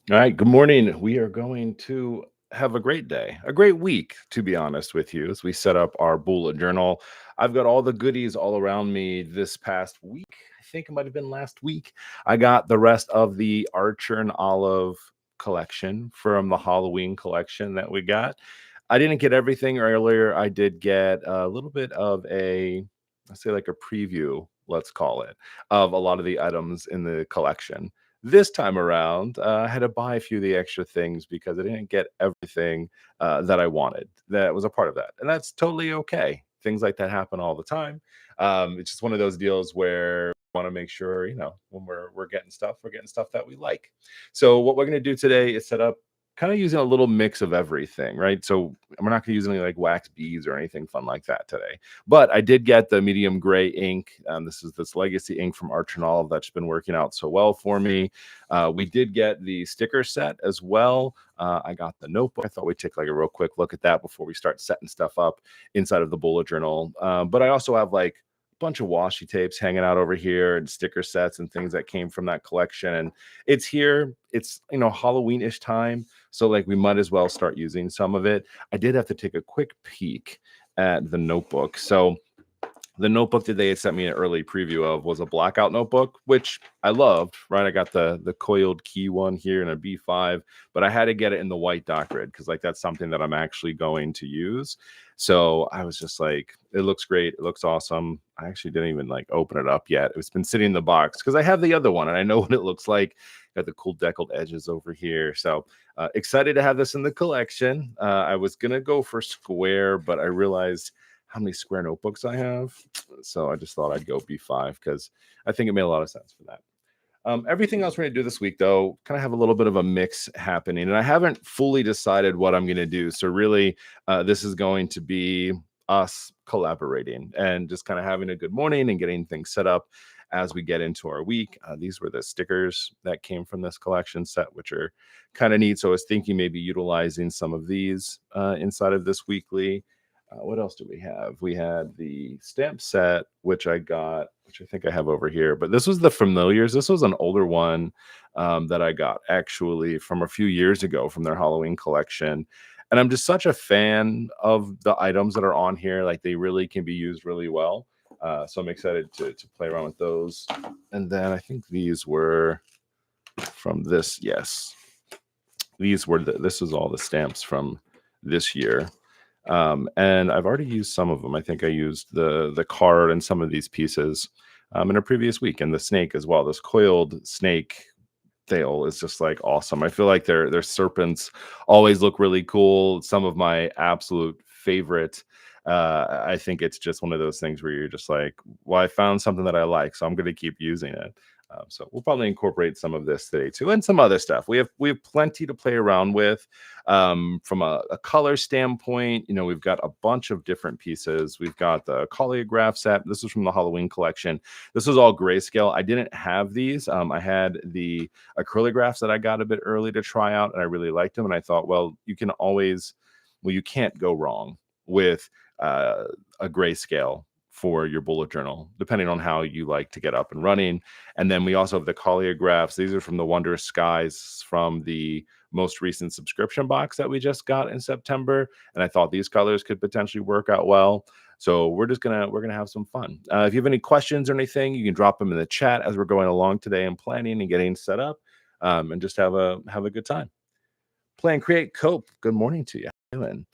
All right, good morning. We are going to have a great day, a great week, to be honest with you, as we set up our bullet journal. I've got all the goodies all around me this past week. I think it might have been last week. I got the rest of the Archer and Olive collection from the Halloween collection that we got. I didn't get everything earlier. I did get a little bit of let's say like a preview, let's call it, of a lot of the items in the collection. This time around, I had to buy a few of the extra things because I didn't get everything that I wanted that was a part of that. And that's totally okay. Things like that happen all the time. It's just one of those deals where we want to make sure, when we're getting stuff, we're getting stuff that we like. So what we're going to do today is set up kind of using a little mix of everything, right? So we're not going to use any like wax beads or anything fun like that today. But I did get the medium gray ink. This is this legacy ink from Arch and Olive that's been working out so well for me. We did get the sticker set as well. I got the notebook. I thought we'd take like a real quick look at that before we start setting stuff up inside of the bullet journal. But I also have like a bunch of washi tapes hanging out over here and sticker sets and things that came from that collection. And it's here. It's Halloween-ish time. So like we might as well start using some of it. I did have to take a quick peek at the notebook. So the notebook that they had sent me an early preview of was a blackout notebook, which I loved, right? I got the coiled key one here in a B5, but I had to get it in the white dot grid because like that's something that I'm actually going to use. So I was just like, it looks great. It looks awesome. I actually didn't even like open it up yet. It's been sitting in the box because I have the other one and I know what it looks like. Got the cool deckled edges over here. So excited to have this in the collection. I was going to go for square, but I realized how many square notebooks I have. So I just thought I'd go B5 because I think it made a lot of sense for that. Everything else we're going to do this week, though, kind of have a little bit of a mix happening. And I haven't fully decided what I'm going to do. So, really, this is going to be us collaborating and just kind of having a good morning and getting things set up as we get into our week. These were the stickers that came from this collection set, which are kind of neat. So, I was thinking maybe utilizing some of these inside of this weekly. What else do we have? We had the stamp set, which I got, which I think I have over here. But this was the familiars. This was an older one that I got actually from a few years ago from their Halloween collection. And I'm just such a fan of the items that are on here. Like they really can be used really well. So I'm excited to play around with those. And then I think these were from this. Yes, this was all the stamps from this year. And I've already used some of them. I think I used the card and some of these pieces in a previous week, and the snake as well. This coiled snake tail is just like awesome. I feel like their serpents always look really cool. Some of my absolute favorite. I think it's just one of those things where you're just like, well, I found something that I like, so I'm going to keep using it. So we'll probably incorporate some of this today too, and some other stuff. We have plenty to play around with. From a color standpoint, we've got a bunch of different pieces. We've got the Calligraph set. This is from the Halloween collection. This was all grayscale. I didn't have these. I had the acryligraphs that I got a bit early to try out, and I really liked them. And I thought, well, you can't go wrong with a grayscale for your bullet journal, depending on how you like to get up and running. And then we also have the Calligraphs. These are from the Wondrous Skies from the most recent subscription box that we just got in September. And I thought these colors could potentially work out well. So we're gonna have some fun. If you have any questions or anything, you can drop them in the chat as we're going along today and planning and getting set up, and just have a good time. Plan, create, cope. Good morning to you. How you doing?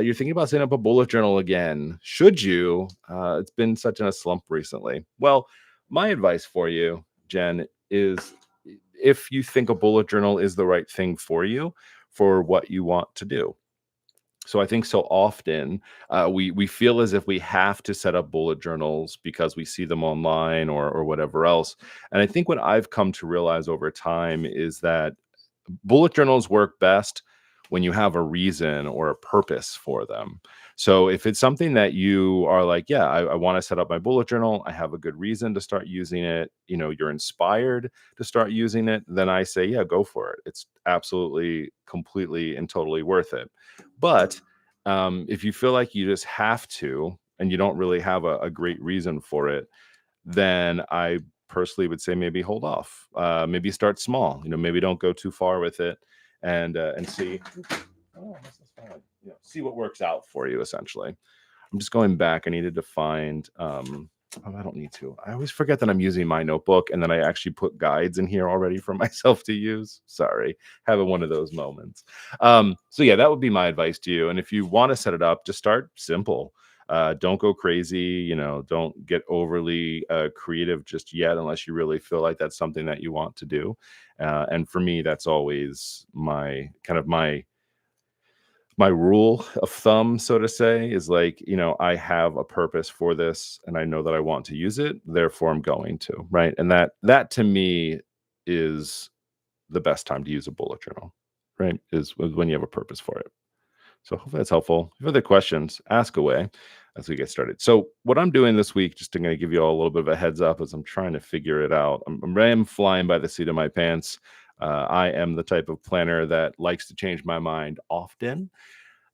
You're thinking about setting up a bullet journal again. Should you? It's been such in a slump recently. Well, my advice for you, Jen, is if you think a bullet journal is the right thing for you for what you want to do. So I think so often we feel as if we have to set up bullet journals because we see them online or whatever else. And I think what I've come to realize over time is that bullet journals work best when you have a reason or a purpose for them. So if it's something that you are like, yeah, I want to set up my bullet journal, I have a good reason to start using it, you're inspired to start using it, then I say, yeah, go for it. It's absolutely, completely, and totally worth it. But if you feel like you just have to, and you don't really have a great reason for it, then I personally would say maybe hold off. Maybe start small. Maybe don't go too far with it, and see. Oh, this is fine. See what works out for you. Essentially, I'm just going back. I needed to find. Oh, I don't need to. I always forget that I'm using my notebook, and then I actually put guides in here already for myself to use. Sorry, having one of those moments. So yeah, that would be my advice to you. And if you want to set it up, just start simple. Don't go crazy. Don't get overly creative just yet, unless you really feel like that's something that you want to do. And for me, that's always my rule of thumb, so to say, is like, I have a purpose for this and I know that I want to use it, therefore I'm going to, right? And that to me is the best time to use a bullet journal, right? Is when you have a purpose for it. So hopefully that's helpful. If you have other questions, ask away as we get started. So what I'm doing this week, just to kind of give you all a little bit of a heads up as I'm trying to figure it out. I am flying by the seat of my pants. I am the type of planner that likes to change my mind often.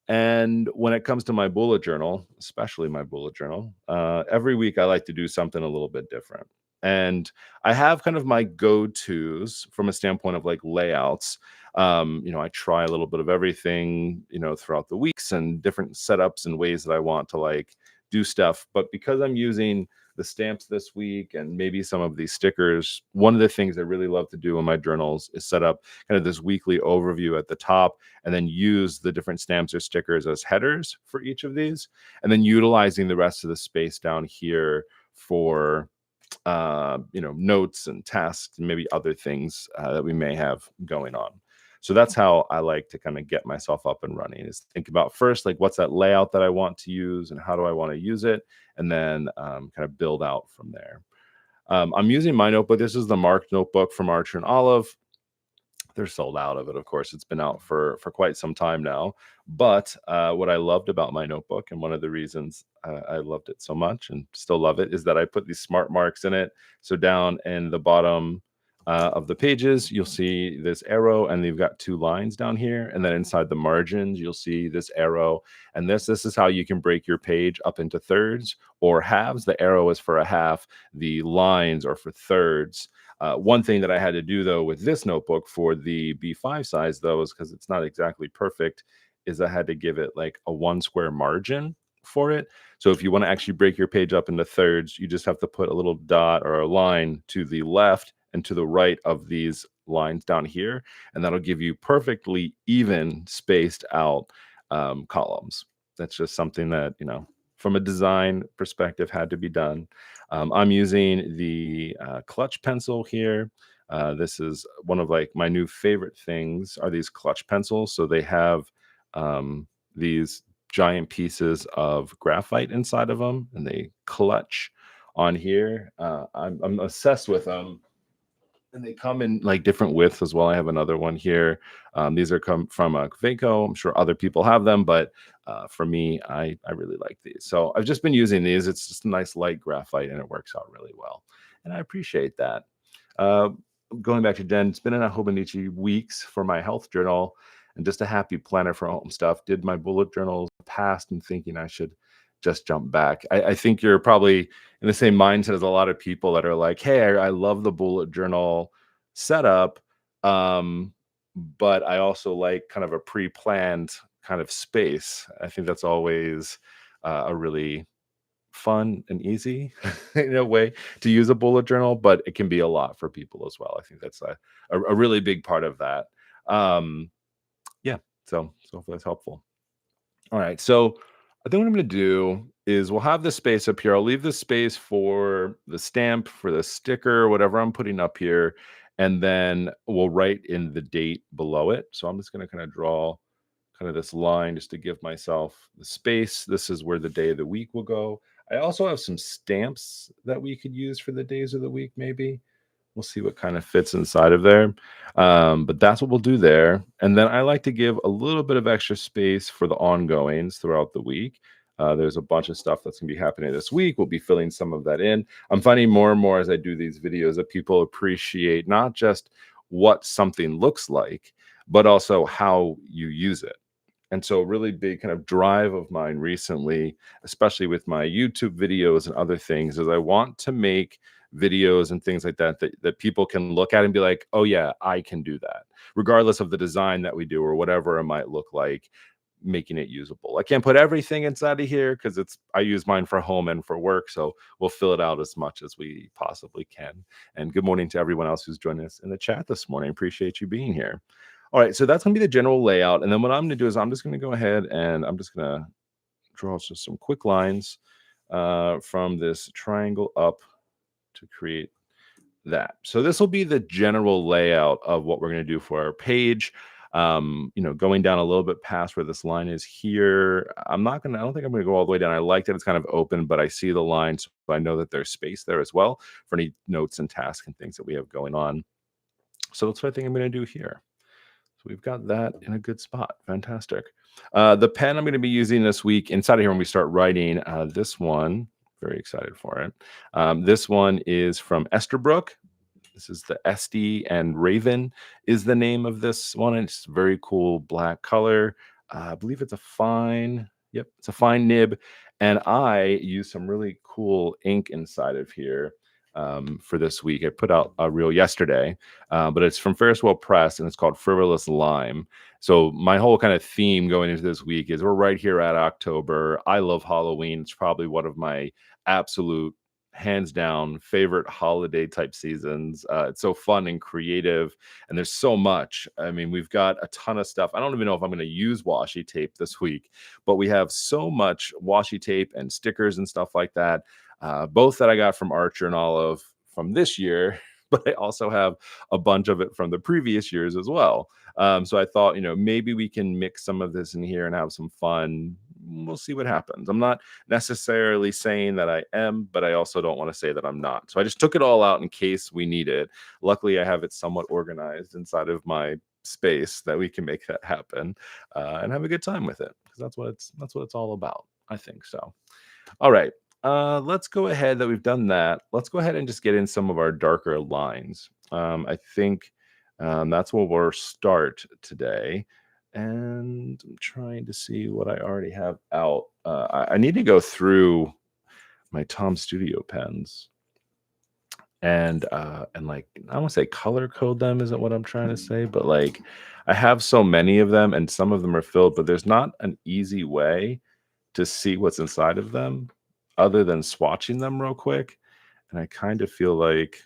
And when it comes to my bullet journal, especially my bullet journal, every week I like to do something a little bit different. And I have kind of my go-tos from a standpoint of like layouts. I try a little bit of everything, throughout the weeks and different setups and ways that I want to like do stuff. But because I'm using the stamps this week and maybe some of these stickers, one of the things I really love to do in my journals is set up kind of this weekly overview at the top and then use the different stamps or stickers as headers for each of these, and then utilizing the rest of the space down here for notes and tasks and maybe other things that we may have going on. So that's how I like to kind of get myself up and running, is think about first, like, what's that layout that I want to use and how do I want to use it? And then kind of build out from there. I'm using my notebook. This is the Mark notebook from Archer and Olive. They're sold out of it, of course. It's been out for quite some time now. But what I loved about my notebook, and one of the reasons I loved it so much and still love it, is that I put these smart marks in it. So down in the bottom of the pages, you'll see this arrow, and they've got two lines down here. And then inside the margins, you'll see this arrow. And this is how you can break your page up into thirds or halves. The arrow is for a half. The lines are for thirds. One thing that I had to do, though, with this notebook for the B5 size, though, is because it's not exactly perfect, is I had to give it like a 1 square margin for it. So if you want to actually break your page up into thirds, you just have to put a little dot or a line to the left and to the right of these lines down here. And that'll give you perfectly even spaced out columns. That's just something that, from a design perspective, had to be done. I'm using the clutch pencil here. This is one of like my new favorite things are these clutch pencils. So they have these giant pieces of graphite inside of them, and they clutch on here. I'm obsessed with them. And they come in like different widths as well. I have another one here. These are come from Vaco. I'm sure other people have them, but for me, I really like these. So I've just been using these. It's just a nice light graphite, and it works out really well. And I appreciate that. Uh, Going back to Jen, it's been in a Hobonichi weeks for my health journal, and just a happy planner for home stuff. Did my bullet journals in the past and thinking I should just jump back. I think you're probably in the same mindset as a lot of people that are like, hey, I love the bullet journal setup, but I also like kind of a pre-planned kind of space. I think that's always a really fun and easy in a way to use a bullet journal, but it can be a lot for people as well. I think that's a really big part of that. Yeah, so hopefully that's helpful. All right. So I think what I'm going to do is we'll have this space up here. I'll leave this space for the stamp, for the sticker, whatever I'm putting up here. And then we'll write in the date below it. So I'm just going to kind of draw kind of this line just to give myself the space. This is where the day of the week will go. I also have some stamps that we could use for the days of the week, maybe. We'll see what kind of fits inside of there. But that's what we'll do there. And then I like to give a little bit of extra space for the ongoings throughout the week. There's a bunch of stuff that's going to be happening this week. We'll be filling some of that in. I'm finding more and more as I do these videos that people appreciate not just what something looks like, but also how you use it. And so a really big kind of drive of mine recently, especially with my YouTube videos and other things, is I want to make videos and things like that, that people can look at and be like, oh yeah, I can do that, regardless of the design that we do or whatever it might look like, making it usable. I can't put everything inside of here because it's I use mine for home and for work. So we'll fill it out as much as we possibly can. And good morning to everyone else who's joining us in the chat this morning. Appreciate you being here. All right, so that's going to be the general layout. And then what I'm going to do is I'm just going to go ahead and I'm just going to draw just some quick lines from this triangle up to create that. So this will be the general layout of what we're going to do for our page. Going down a little bit past where this line is here. I don't think I'm going to go all the way down. I like that it's kind of open, but I see the line, so I know that there's space there as well for any notes and tasks and things that we have going on. So that's what I think I'm going to do here. So we've got that in a good spot. Fantastic. The pen I'm going to be using this week inside of here when we start writing, this one, very excited for it. This one is from Esterbrook. This is the SD and Raven is the name of this one. It's very cool black color. I believe it's a fine, yep, it's a fine nib. And I use some really cool ink inside of here for this week. I put out a reel yesterday, but it's from Ferris Wheel Press and it's called Frivolous Lime. So my whole kind of theme going into this week is we're right here at October. I love Halloween. It's probably one of my absolute hands down favorite holiday type seasons. It's so fun and creative, and there's so much. I mean, we've got a ton of stuff. I don't even know if I'm going to use washi tape this week, but we have so much washi tape and stickers and stuff like that, both that I got from Archer and Olive from this year, but I also have a bunch of it from the previous years as well. So I thought, maybe we can mix some of this in here and have some fun. We'll see what happens. I'm not necessarily saying that I am, but I also don't want to say that I'm not. So I just took it all out in case we need it. Luckily, I have it somewhat organized inside of my space that we can make that happen and have a good time with it, because that's what it's all about. I think so. All right. Let's go ahead that we've done that. Let's go ahead and just get in some of our darker lines. I think that's where we'll start today. And I'm trying to see what I already have out. I need to go through my Tom Studio pens and like, I don't want to say color code them isn't what I'm trying to say, but like I have so many of them and some of them are filled, but there's not an easy way to see what's inside of them other than swatching them real quick. And I kind of feel like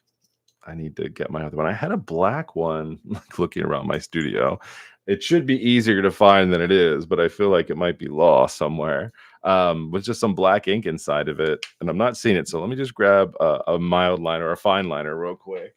I need to get my other one. I had a black one, like looking around my studio. It should be easier to find than it is, but I feel like it might be lost somewhere with just some black ink inside of it. And I'm not seeing it. So let me just grab a mild liner or a fine liner real quick.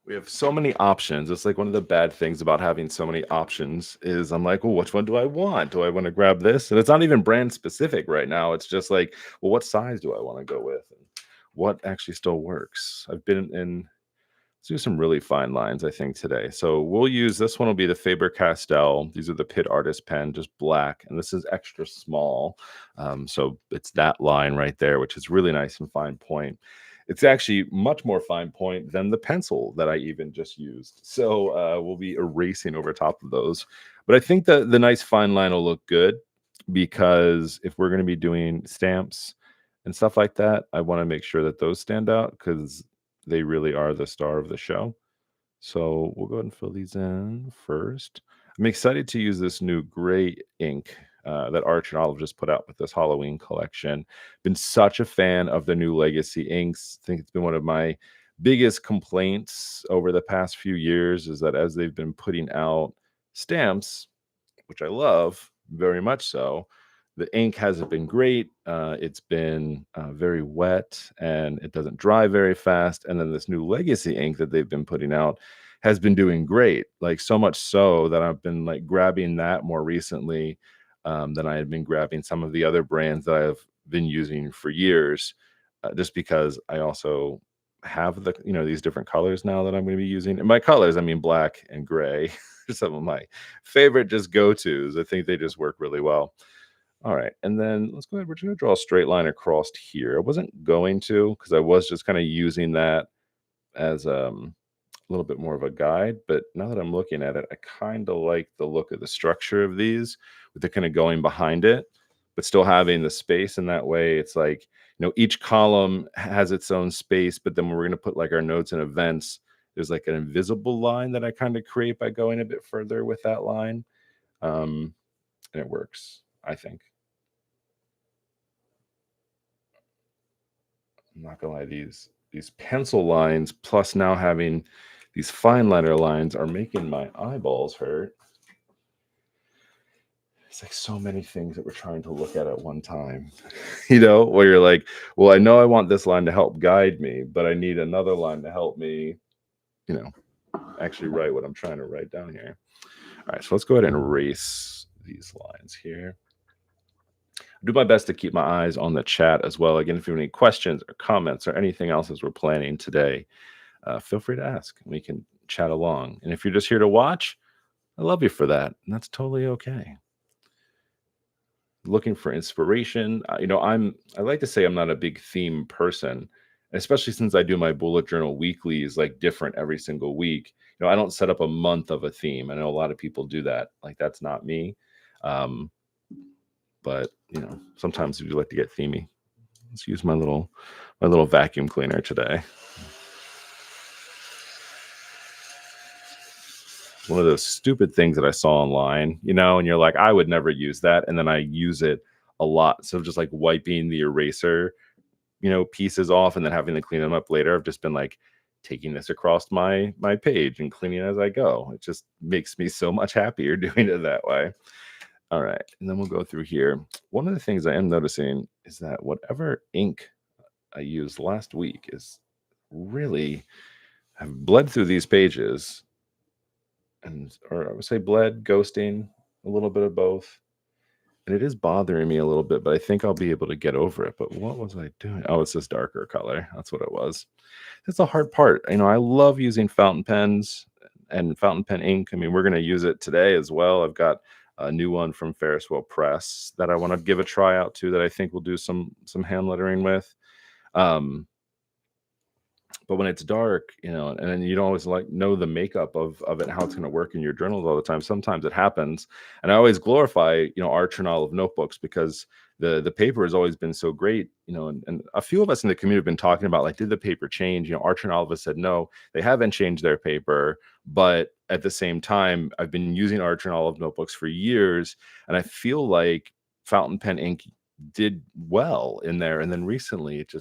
We have so many options. It's like one of the bad things about having so many options is I'm like, well, which one do I want? Do I want to grab this? And it's not even brand specific right now. It's just like, well, what size do I want to go with? And what actually still works? I've been in, let's do some really fine lines, I think, today. So we'll use, this one will be the Faber-Castell. These are the Pitt Artist Pen, just black. And this is extra small. So it's that line right there, which is really nice and fine point. It's actually much more fine point than the pencil that I even just used. So we'll be erasing over top of those. But I think the nice fine line will look good, because if we're going to be doing stamps and stuff like that, I want to make sure that those stand out because they really are the star of the show. So we'll go ahead and fill these in first. I'm excited to use this new gray ink that Arch and Olive just put out with this Halloween collection. Been such a fan of the new Legacy inks. I think it's been one of my biggest complaints over the past few years is that as they've been putting out stamps, which I love very much so, the ink hasn't been great. It's been very wet and it doesn't dry very fast. And then this new Legacy ink that they've been putting out has been doing great. Like so much so that I've been like grabbing that more recently than I had been grabbing some of the other brands that I've been using for years, just because I also have these different colors now that I'm going to be using. And by colors, I mean black and gray. Some of my favorite just go-tos. I think they just work really well. All right, and then let's go ahead. We're just going to draw a straight line across here. I wasn't going to because I was just kind of using that as little bit more of a guide, but now that I'm looking at it, I kind of like the look of the structure of these with the kind of going behind it, but still having the space. And that way it's like, each column has its own space, but then when we're going to put like our notes and events, there's like an invisible line that I kind of create by going a bit further with that line. And it works, I think. I'm not gonna lie, these pencil lines plus now having these fine letter lines are making my eyeballs hurt. It's like so many things that we're trying to look at one time, where you're like, well, I know I want this line to help guide me, but I need another line to help me, you know, actually write what I'm trying to write down here. All right, so let's go ahead and erase these lines here. Do my best to keep my eyes on the chat as well. Again, if you have any questions or comments or anything else as we're planning today, feel free to ask. We can chat along. And if you're just here to watch, I love you for that. And that's totally okay. Looking for inspiration. I like to say I'm not a big theme person, especially since I do my bullet journal weeklies like different every single week. I don't set up a month of a theme. I know a lot of people do that. Like that's not me. But sometimes we do like to get themey. Let's use my little vacuum cleaner today. One of those stupid things that I saw online, and you're like, I would never use that. And then I use it a lot. So just like wiping the eraser, pieces off and then having to clean them up later. I've just been like taking this across my page and cleaning as I go. It just makes me so much happier doing it that way. All right. And then we'll go through here. One of the things I am noticing is that whatever ink I used last week is really, I've bled through these pages or I would say bled, ghosting, a little bit of both. And it is bothering me a little bit, but I think I'll be able to get over it. But what was I doing? Oh, it's this darker color. That's what it was. That's the hard part. I love using fountain pens and fountain pen ink. I mean, we're going to use it today as well. I've got a new one from Ferris Wheel Press that I want to give a try out to that I think we'll do some hand lettering with. But when it's dark, and then you don't always like know the makeup of it, how it's going to work in your journals all the time. Sometimes it happens. And I always glorify, Arch and Olive notebooks because the paper has always been so great, and a few of us in the community have been talking about like, did the paper change? Arch and Olive has said, no, they haven't changed their paper. But at the same time, I've been using Arch and Olive notebooks for years. And I feel like fountain pen ink did well in there. And then recently it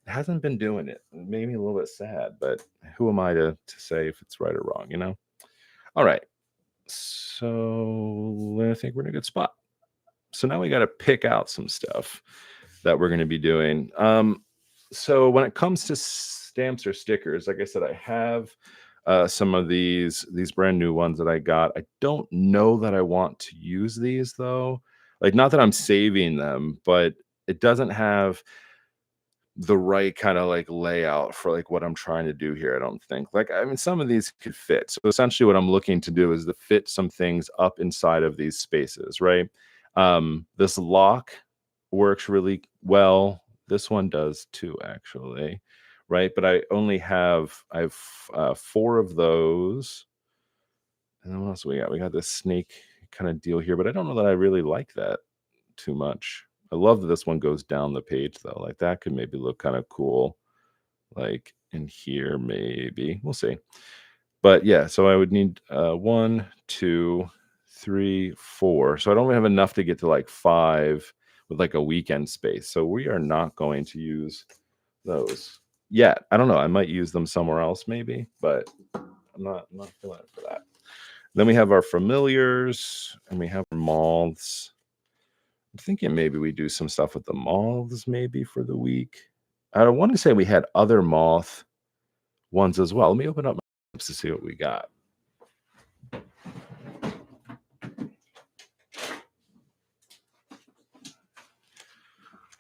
hasn't been doing it. It made me a little bit sad, but who am I to say if it's right or wrong, All right. So I think we're in a good spot. So now we got to pick out some stuff that we're going to be doing. So when it comes to stamps or stickers, like I said, I have some of these brand new ones that I got. I don't know that I want to use these though. Like, not that I'm saving them, but it doesn't have the right kind of like layout for like what I'm trying to do here. I don't think some of these could fit. So essentially what I'm looking to do is to fit some things up inside of these spaces, right? This lock works really well. This one does too, actually, right? But I have 4 of those. And then what else we got? We got this snake kind of deal here, but I don't know that I really like that too much. I love that this one goes down the page though. Like that could maybe look kind of cool. Like in here, maybe. We'll see. But yeah, so I would need 1, 2, 3, 4. So I don't have enough to get to like 5 with like a weekend space. So we are not going to use those yet. I don't know. I might use them somewhere else maybe, but I'm not feeling it for that. Then we have our familiars and we have our moths. I'm thinking maybe we do some stuff with the moths maybe for the week. I want to say we had other moth ones as well. Let me open up my notes to see what we got.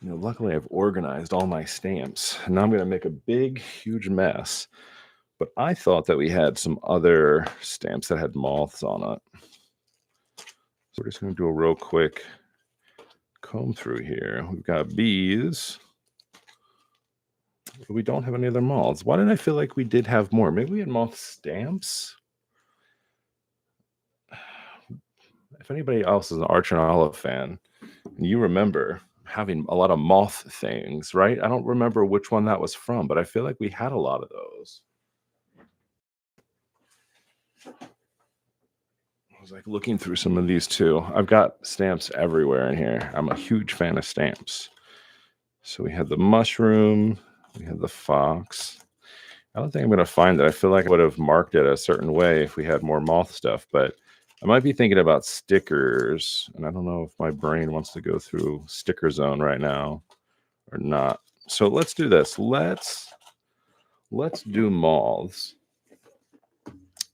Luckily I've organized all my stamps. And now I'm going to make a big, huge mess. But I thought that we had some other stamps that had moths on it. So we're just going to do a real quick comb through here. We've got bees. We don't have any other moths. Why did I feel like we did have more? Maybe we had moth stamps? If anybody else is an Archer and Olive fan, and you remember having a lot of moth things, right? I don't remember which one that was from, but I feel like we had a lot of those. I was like looking through some of these too. I've got stamps everywhere in here. I'm a huge fan of stamps. So we had the mushroom, we had the fox. I don't think I'm going to find it. I feel like I would have marked it a certain way if we had more moth stuff, but I might be thinking about stickers, and I don't know if my brain wants to go through sticker zone right now or not. So let's do this. Let's do moths,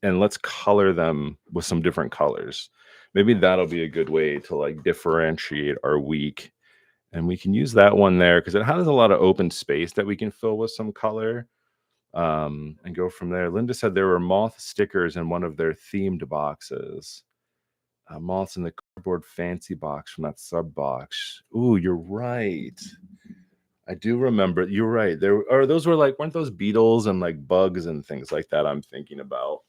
and let's color them with some different colors. Maybe that'll be a good way to like differentiate our week. And we can use that one there because it has a lot of open space that we can fill with some color, and go from there. Linda said there were moth stickers in one of their themed boxes. Moths in the cardboard fancy box from that sub box. Ooh, you're right. I do remember. You're right. There or those were like weren't those beetles and like bugs and things like that I'm thinking about.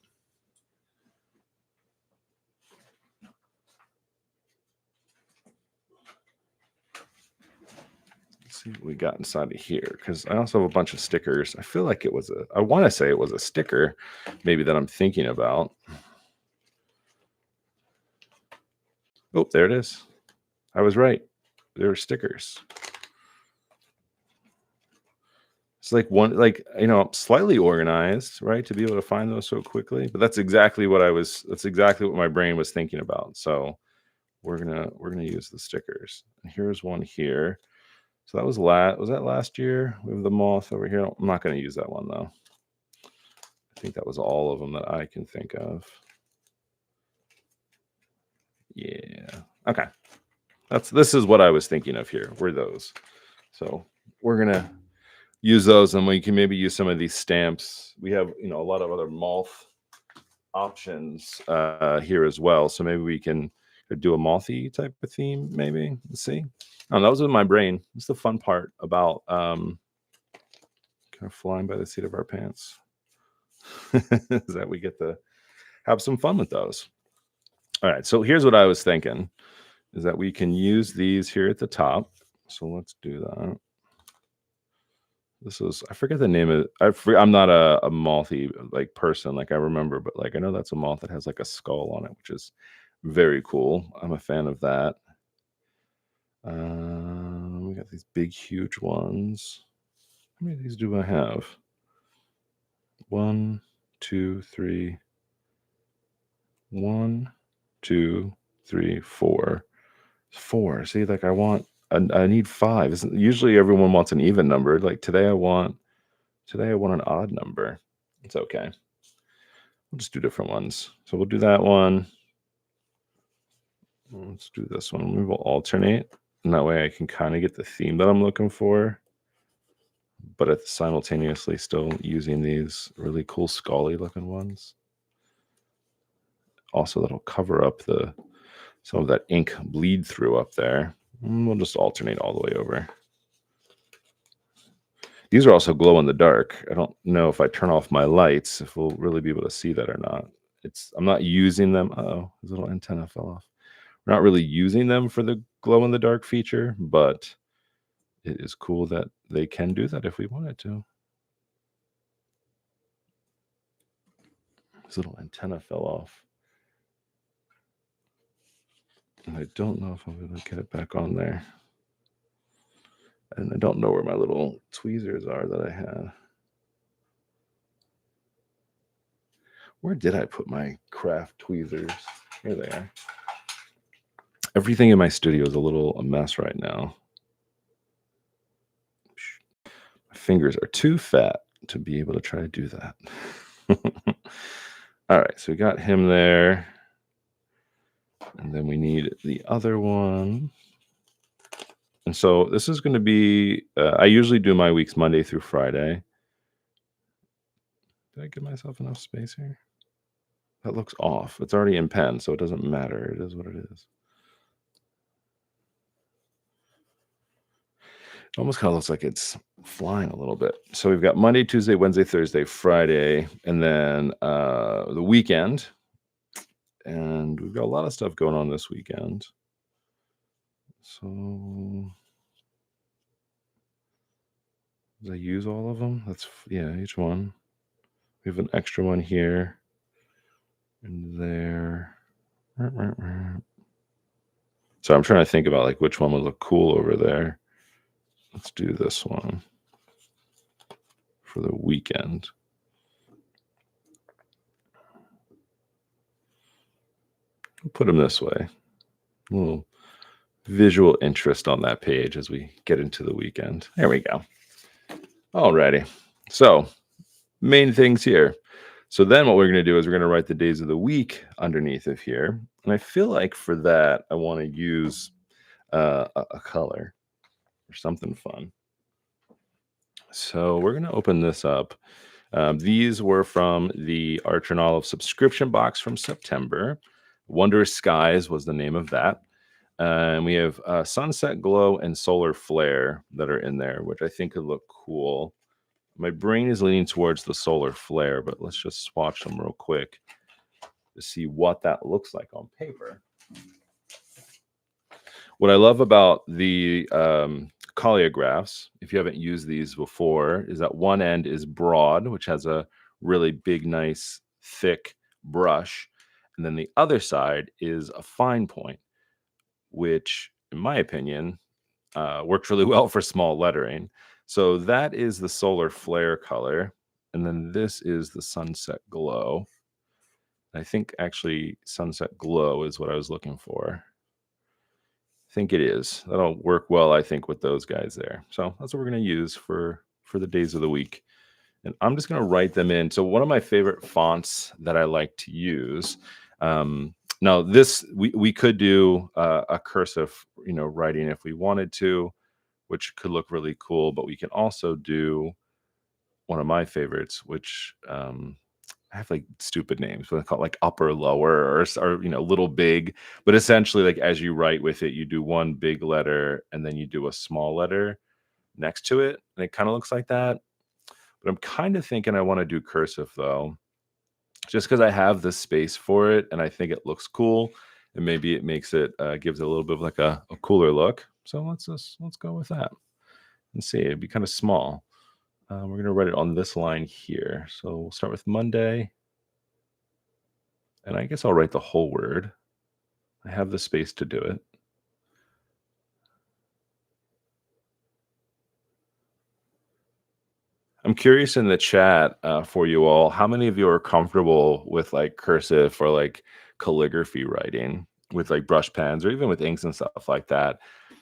Let's see what we got inside of here because I also have a bunch of stickers. I feel like it was I want to say it was a sticker, maybe that I'm thinking about. Oh, there it is. I was right. There were stickers. It's like one, like, slightly organized, right? To be able to find those so quickly. But that's exactly what that's exactly what my brain was thinking about. So we're gonna use the stickers. And here's one here. So that was that last year? We have the moth over here. I'm not gonna use that one though. I think that was all of them that I can think of. Yeah. Okay. This is what I was thinking of here. Were those. So we're gonna use those, and we can maybe use some of these stamps. We have a lot of other moth options here as well. So maybe we can do a mothy type of theme. Maybe let's see. Oh, that was in my brain. It's the fun part about kind of flying by the seat of our pants. Is that we get to have some fun with those. All right. So here's what I was thinking: is that we can use these here at the top. So let's do that. This is I forget the name of I'm not a mothy like person like I remember, but like I know that's a moth that has like a skull on it, which is very cool. I'm a fan of that. We got these big, huge ones. How many of these do I have? 1, 2, 3. 1, 2, 3, 4. 4. See, like I need 5. Usually everyone wants an even number. Like today I want an odd number. It's okay. We'll just do different ones. So we'll do that one. Let's do this one. We will alternate. And that way I can kind of get the theme that I'm looking for, but simultaneously still using these really cool Scully looking ones. Also, that'll cover up some of that ink bleed through up there. And we'll just alternate all the way over. These are also glow in the dark. I don't know if I turn off my lights, if we'll really be able to see that or not. I'm not using them. Oh, his little antenna fell off. We're not really using them for the glow in the dark feature, but it is cool that they can do that if we wanted to. His little antenna fell off. And I don't know if I'm going to get it back on there. And I don't know where my little tweezers are that I had. Where did I put my craft tweezers? Here they are. Everything in my studio is a mess right now. My fingers are too fat to be able to try to do that. All right, so we got him there. And then we need the other one. And so this is going to be, I usually do my weeks Monday through Friday. Did I give myself enough space here? That looks off. It's already in pen, so it doesn't matter. It is what it is. It almost kind of looks like it's flying a little bit. So we've got Monday, Tuesday, Wednesday, Thursday, Friday, and then the weekend. And we've got a lot of stuff going on this weekend. So did I use all of them? Yeah, each one. We have an extra one here and there. So I'm trying to think about like which one would look cool over there. Let's do this one for the weekend. We'll put them this way. A little visual interest on that page as we get into the weekend. There we go. Alrighty. So main things here. So then what we're going to do is we're going to write the days of the week underneath of here. And I feel like for that, I want to use a color or something fun. So we're going to open this up. These were from the Archer and Olive subscription box from September. Wondrous Skies was the name of that. And we have Sunset Glow and Solar Flare that are in there, which I think could look cool. My brain is leaning towards the Solar Flare, but let's just swatch them real quick to see what that looks like on paper. What I love about the Calligraphs, if you haven't used these before, is that one end is broad, which has a really big, nice, thick brush. And then the other side is a fine point, which, in my opinion, works really well for small lettering. So that is the Solar Flare color. And then this is the Sunset Glow. I think actually Sunset Glow is what I was looking for. I think it is. That'll work well, I think, with those guys there. So that's what we're going to use for the days of the week. And I'm just going to write them in. So one of my favorite fonts that I like to use. Now this we could do a cursive, writing if we wanted to, which could look really cool. But we can also do one of my favorites, which I have like stupid names, but I call it like upper, lower, or little, big. But essentially, like as you write with it, you do one big letter and then you do a small letter next to it, and it kind of looks like that. But I'm kind of thinking I want to do cursive though, just because I have the space for it and I think it looks cool, and maybe it makes it gives it a little bit of like a cooler look. So let's go with that and see. It'd be kind of small. We're gonna write it on this line here. So we'll start with Monday, and I guess I'll write the whole word. I have the space to do it. I'm curious in the chat for you all, how many of you are comfortable with like cursive or like calligraphy writing with like brush pens or even with inks and stuff like that?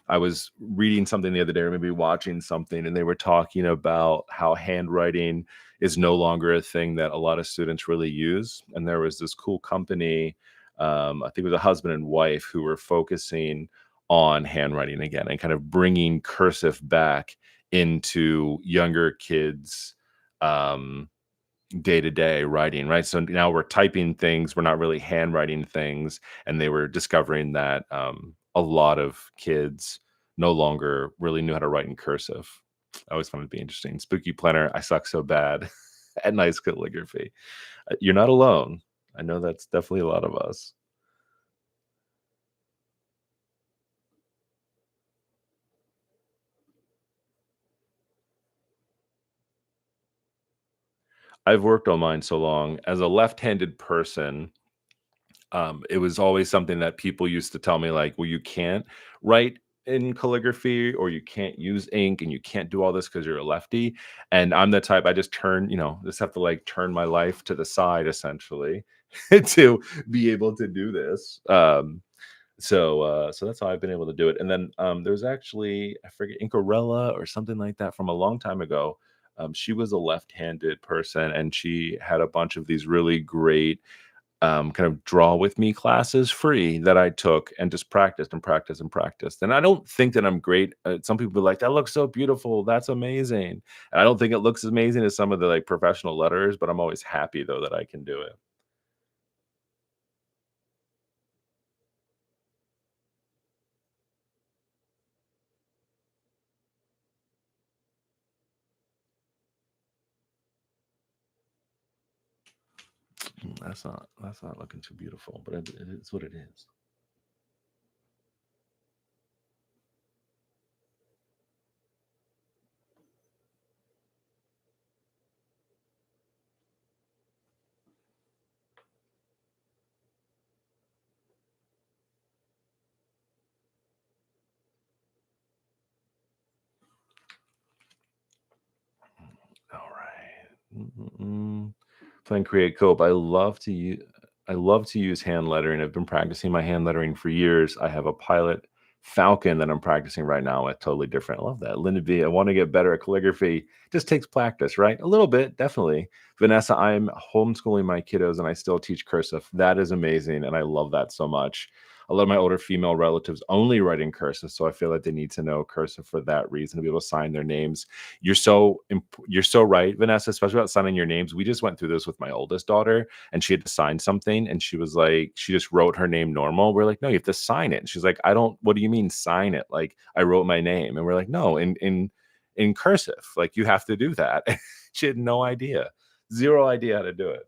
I was reading something the other day, or maybe watching something, and they were talking about how handwriting is no longer a thing that a lot of students really use. And there was this cool company, I think it was a husband and wife, who were focusing on handwriting again and kind of bringing cursive back into younger kids' um, day-to-day writing, right? So now we're typing things, we're not really handwriting things, and they were discovering that a lot of kids no longer really knew how to write in cursive. I always found it to be interesting. Spooky Planner, I suck so bad at nice calligraphy. You're not alone. I know that's definitely a lot of us. I've worked on mine so long. As a left-handed person, it was always something that people used to tell me, like, well, you can't write in calligraphy or you can't use ink and you can't do all this because you're a lefty. And I'm the type, I just turn, just have to like turn my life to the side essentially to be able to do this. So that's how I've been able to do it. And then there's actually, I forget, Incorella or something like that from a long time ago. She was a left-handed person and she had a bunch of these really great kind of draw with me classes free that I took and just practiced and practiced and practiced. And I don't think that I'm great. Some people are like, that looks so beautiful. That's amazing. And I don't think it looks as amazing as some of the like professional letters, but I'm always happy though that I can do it. That's not looking too beautiful, but it's what it is. All right. Playing create cope. I love to use hand lettering. I've been practicing my hand lettering for years. I have a Pilot Falcon that I'm practicing right now with, totally different. I love that. Linda B, I want to get better at calligraphy. Just takes practice, right? A little bit, definitely. Vanessa, I'm homeschooling my kiddos and I still teach cursive. That is amazing. And I love that so much. A lot of my older female relatives only write in cursive. So I feel like they need to know cursive for that reason, to be able to sign their names. You're so right, Vanessa, especially about signing your names. We just went through this with my oldest daughter, and she had to sign something, and she was like, she just wrote her name normal. We're like, no, you have to sign it. And she's like, I don't. What do you mean sign it? Like I wrote my name, and we're like, no, in cursive, like you have to do that. She had no idea, zero idea how to do it.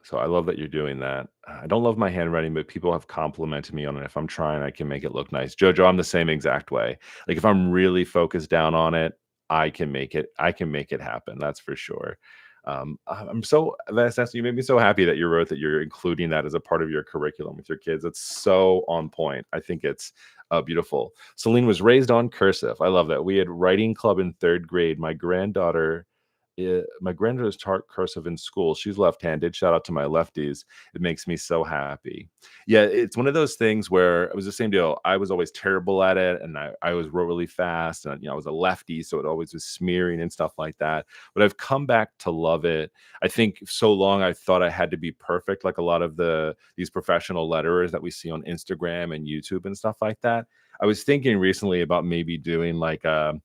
So I love that you're doing that. I don't love my handwriting, but people have complimented me on it. If I'm trying, I can make it look nice. Jojo, I'm the same exact way. Like if I'm really focused down on it, I can make it happen. That's for sure. I'm so that's you made me so happy that you wrote that you're including that as a part of your curriculum with your kids. It's so on point. I think it's beautiful. Celine was raised on cursive. I love that. We had writing club in third grade. My granddaughter's taught cursive in school. She's left-handed. Shout out to my lefties. It makes me so happy. Yeah, it's one of those things where it was the same deal. I was always terrible at it, and I was wrote really fast, and I was a lefty, so it always was smearing and stuff like that. But I've come back to love it. I think so long I thought I had to be perfect, like a lot of these professional letterers that we see on Instagram and YouTube and stuff like that. I was thinking recently about maybe doing like a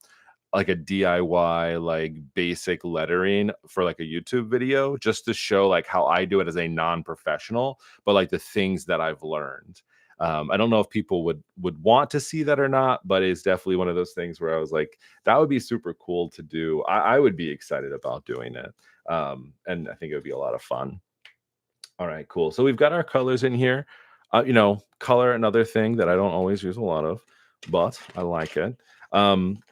DIY like basic lettering for like a YouTube video just to show like how I do it as a non-professional, but like the things that I've learned. I don't know if people would want to see that or not, but it's definitely one of those things where I was like, that would be super cool to do. I would be excited about doing it. And I think it would be a lot of fun. All right, cool. So we've got our colors in here. Color, another thing that I don't always use a lot of, but I like it.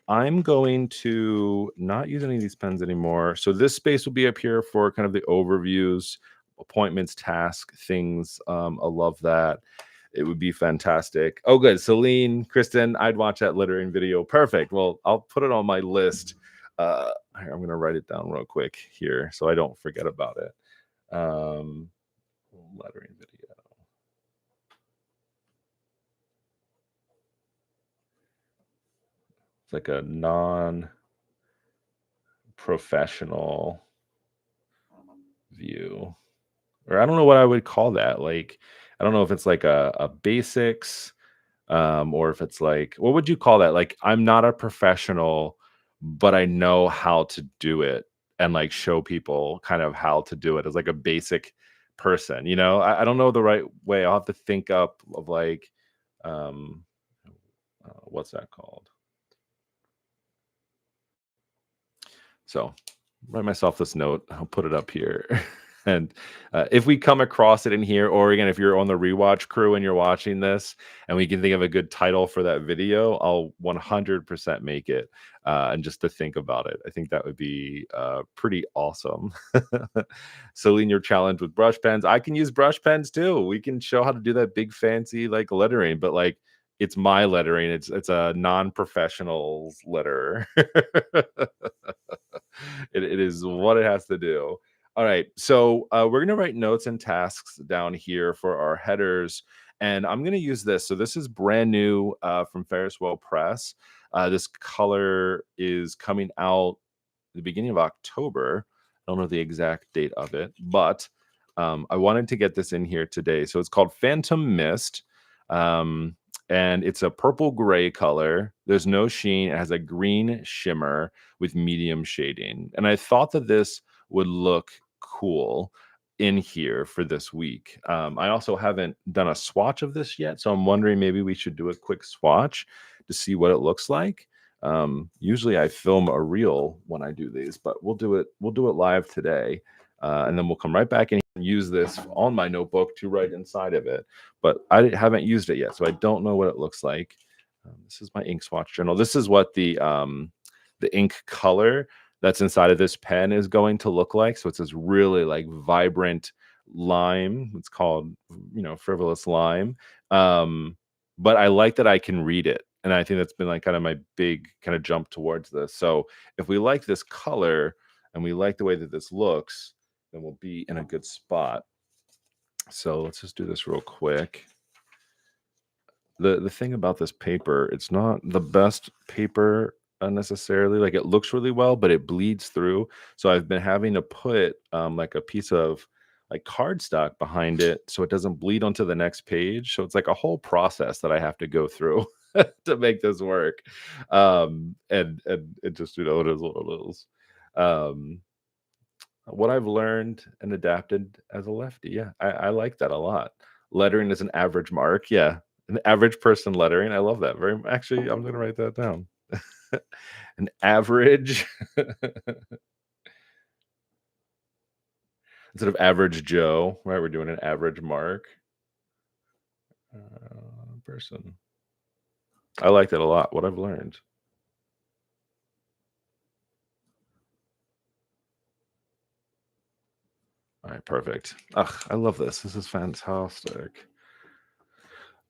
I'm going to not use any of these pens anymore. So this space will be up here for kind of the overviews, appointments, task things. I love that. It would be fantastic. Oh, good. Celine, Kristen, I'd watch that littering video. Perfect. Well, I'll put it on my list. Here, I'm going to write it down real quick here so I don't forget about it. Lettering video. It's like a non-professional view. Or I don't know what I would call that. Like, I don't know if it's like a basics, or if it's like, what would you call that? Like, I'm not a professional, but I know how to do it and like show people kind of how to do it as like a basic person. I don't know the right way. I'll have to think up of like, um, what's that called? So write myself this note. I'll put it up here. And if we come across it in here, or again, if you're on the rewatch crew and you're watching this and we can think of a good title for that video, I'll 100% make it. And just to think about it, I think that would be pretty awesome. Celine, your challenge with brush pens. I can use brush pens too. We can show how to do that big fancy like lettering, but like it's my lettering. It's a non-professional's letter. It is what it has to do. All right. So we're going to write notes and tasks down here for our headers. And I'm going to use this. So this is brand new from Ferris Wheel Press. This color is coming out the beginning of October. I don't know the exact date of it, but I wanted to get this in here today. So it's called Phantom Mist. And it's a purple gray color. There's no sheen. It has a green shimmer with medium shading. And I thought that this would look cool in here for this week. I also haven't done a swatch of this yet. So I'm wondering maybe we should do a quick swatch to see what it looks like. Usually I film a reel when I do these, but we'll do it live today. And then we'll come right back and use this on my notebook to write inside of it. But haven't used it yet, so I don't know what it looks like. This is my ink swatch journal. This is what the ink color that's inside of this pen is going to look like. So it's this really like vibrant lime. It's called, frivolous lime. Um, but I like that I can read it. And I think that's been like kind of my big kind of jump towards this. So if we like this color and we like the way that this looks, then we'll be in a good spot. So let's just do this real quick. The thing about this paper, it's not the best paper necessarily. Like it looks really well, but it bleeds through. So I've been having to put like a piece of like cardstock behind it so it doesn't bleed onto the next page. So it's like a whole process that I have to go through to make this work. And it just it is what it is. Um, what I've learned and adapted as a lefty. Yeah, I like that a lot. Lettering is an average mark. Yeah, an average person lettering. I love that very actually, I'm gonna write that down. An average instead of average Joe, right? We're doing an average mark person. I like that a lot. What I've learned. All right, perfect. Ugh, I love this. This is fantastic.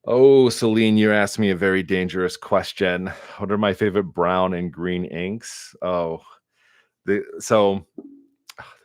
Oh, Celine, you're asking me a very dangerous question. What are my favorite brown and green inks? Oh, so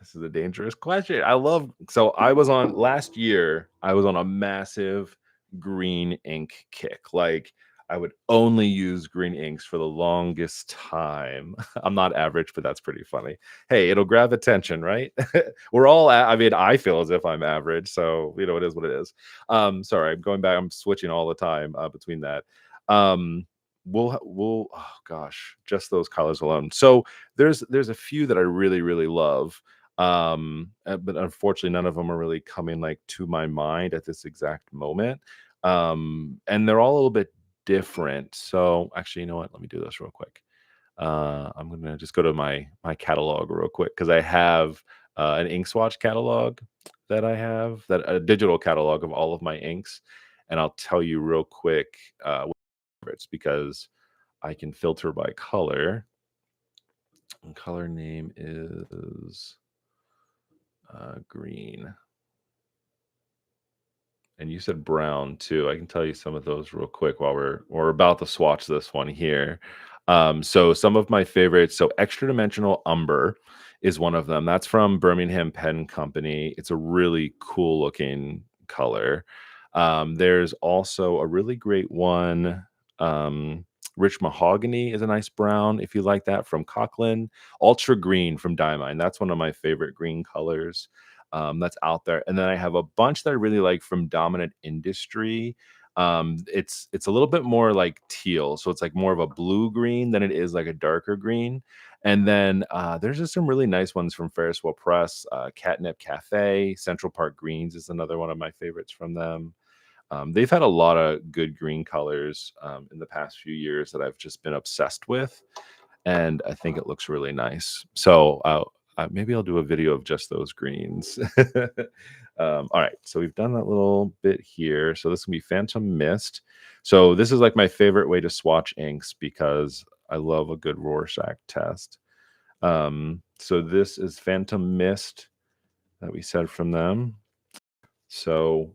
this is a dangerous question. I was on last year, I was on a massive green ink kick. Like I would only use green inks for the longest time. I'm not average, but that's pretty funny. Hey, it'll grab attention, right? I mean, I feel as if I'm average, so it is what it is. Sorry, I'm going back, I'm switching all the time between that. Um, oh gosh, just those colors alone. So there's a few that I really, really love. But unfortunately none of them are really coming like to my mind at this exact moment. And they're all a little bit different. So actually, you know what? Let me do this real quick. I'm gonna just go to my catalog real quick because I have an ink swatch catalog that I have, that a digital catalog of all of my inks, and I'll tell you real quick what favorites, because I can filter by color. And color name is green. And you said brown too. I can tell you some of those real quick while we're about to swatch this one here. So some of my favorites. So extra dimensional umber is one of them. That's from Birmingham Pen Company. It's a really cool looking color. There's also a really great one. Rich mahogany is a nice brown if you like that, from Cochran. Ultra green from Diamine. That's one of my favorite green colors that's out there. And then I have a bunch that I really like from Dominant Industry. It's a little bit more like teal, so it's like more of a blue green than it is like a darker green. And then there's just some really nice ones from Ferris Wheel Press. Catnip Cafe, Central Park Greens is another one of my favorites from them. They've had a lot of good green colors in the past few years that I've just been obsessed with, and I think it looks really nice. So maybe I'll do a video of just those greens. All right, so we've done that little bit here. So this will be Phantom Mist. So this is like my favorite way to swatch inks because I love a good Rorschach test. So this is Phantom Mist that we said from them. So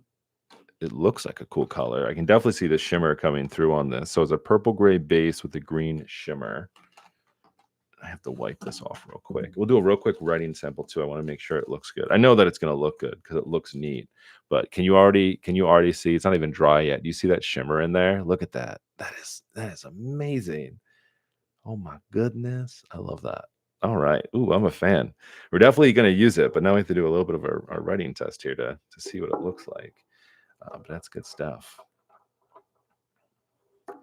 it looks like a cool color. I can definitely see the shimmer coming through on this. So it's a purple gray base with a green shimmer. I have to wipe this off real quick. We'll do a real quick writing sample too. I want to make sure it looks good. I know that it's going to look good because it looks neat. But can you already see it's not even dry yet? Do you see that shimmer in there? Look at that. That is amazing. Oh my goodness. I love that. All right. Ooh, I'm a fan. We're definitely going to use it, but now we have to do a little bit of a writing test here to see what it looks like. But that's good stuff.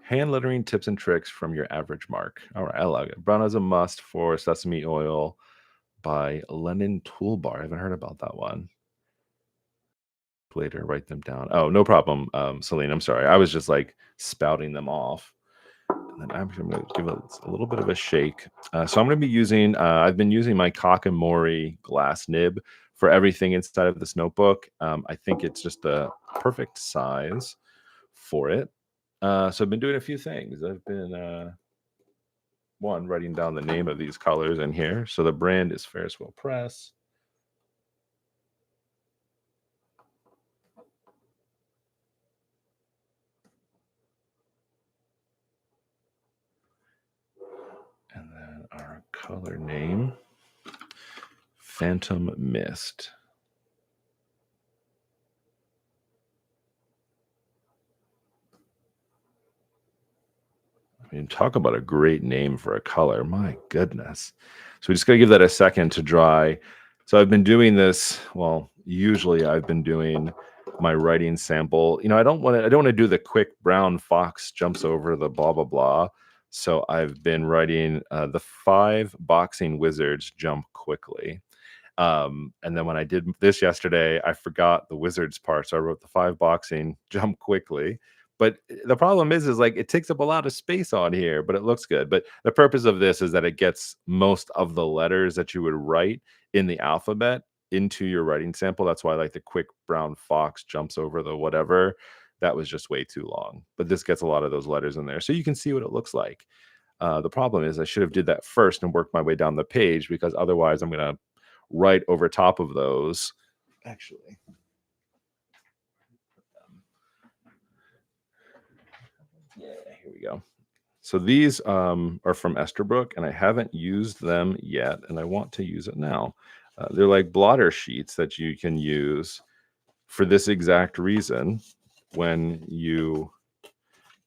Hand lettering tips and tricks from your average mark. All right, I love it. Brown is a must for sesame oil by Lennon Toolbar. I haven't heard about that one. Later, write them down. Oh, no problem, Celine. I'm sorry. I was just like spouting them off. And then I'm going to give it a little bit of a shake. So I'm going to be using, I've been using my Kakamori glass nib for everything inside of this notebook. I think it's just the perfect size for it. So I've been doing a few things. I've been, one, writing down the name of these colors in here. So the brand is Ferris Wheel Press. And then our color name, Phantom Mist. I mean, talk about a great name for a color. My goodness. So we just got to give that a second to dry. So I've been doing this. Well, usually I've been doing my writing sample. I don't want to do the quick brown fox jumps over the blah, blah, blah. So I've been writing the 5 boxing wizards jump quickly. And then when I did this yesterday, I forgot the wizards part. So I wrote the 5 boxing jump quickly. But the problem is like it takes up a lot of space on here, but it looks good. But the purpose of this is that it gets most of the letters that you would write in the alphabet into your writing sample. That's why like the quick brown fox jumps over the whatever. That was just way too long. But this gets a lot of those letters in there. So you can see what it looks like. The problem is I should have did that first and worked my way down the page, because otherwise I'm going to write over top of those. Actually, yeah, here we go. So these are from Esterbrook, and I haven't used them yet, and I want to use it now. They're like blotter sheets that you can use for this exact reason when you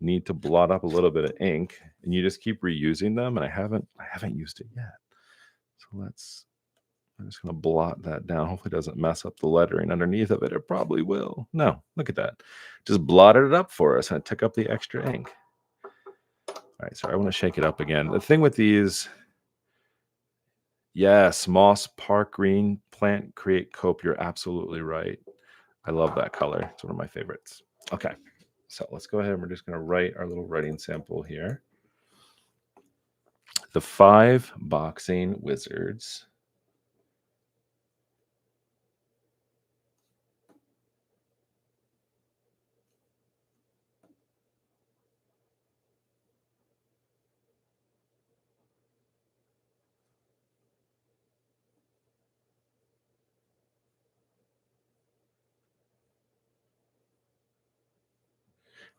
need to blot up a little bit of ink, and you just keep reusing them. And I haven't used it yet. So I'm just going to blot that down. Hopefully it doesn't mess up the lettering underneath of it. It probably will. No, look at that. Just blotted it up for us, and it took up the extra ink. All right, so I want to shake it up again. The thing with these, yes, moss, park green, plant, create, cope. You're absolutely right. I love that color. It's one of my favorites. Okay, so let's go ahead and we're just going to write our little writing sample here. The 5 boxing wizards.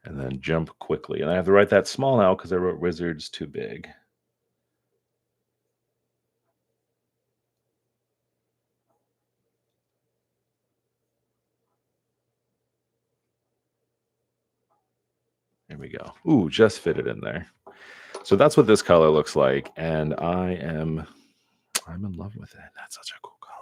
And then jump quickly. And I have to write that small now because I wrote wizards too big. There we go. Ooh, just fit it in there. So that's what this color looks like. And I'm in love with it. That's such a cool color.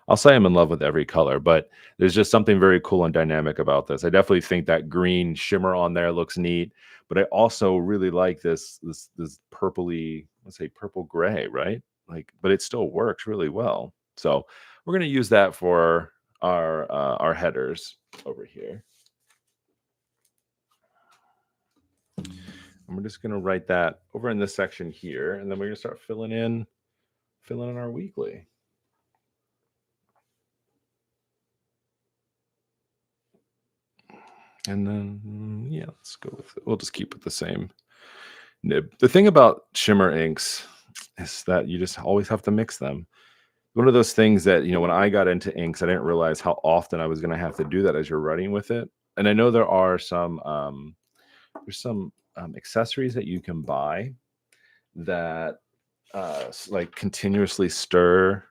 I'll say I'm in love with every color, but there's just something very cool and dynamic about this. I definitely think that green shimmer on there looks neat, but I also really like this purpley, let's say purple gray, right? Like, but it still works really well. So we're going to use that for our headers over here. And we're just going to write that over in this section here, and then we're going to start filling in our weekly. And then, yeah, let's go with it. We'll just keep it the same nib. The thing about shimmer inks is that you just always have to mix them. One of those things that, when I got into inks, I didn't realize how often I was going to have to do that as you're writing with it. And I know there are some, accessories that you can buy that like continuously stir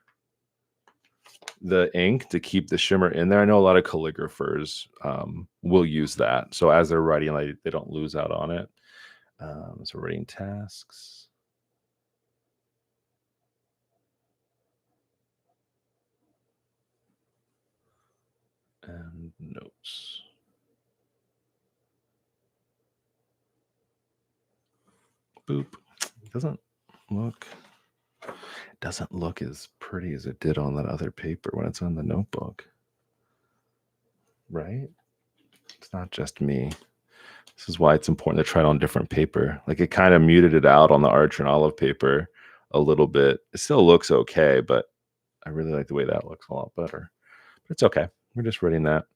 the ink to keep the shimmer in there. I know a lot of calligraphers will use that. So as they're writing, like, they don't lose out on it. So writing tasks. And notes. Boop. Doesn't look as pretty as it did on that other paper when it's on the notebook. Right? It's not just me. This is why it's important to try it on different paper. Like it kind of muted it out on the Arch and Olive paper a little bit. It still looks okay, but I really like the way that looks a lot better. But it's okay. We're just writing that.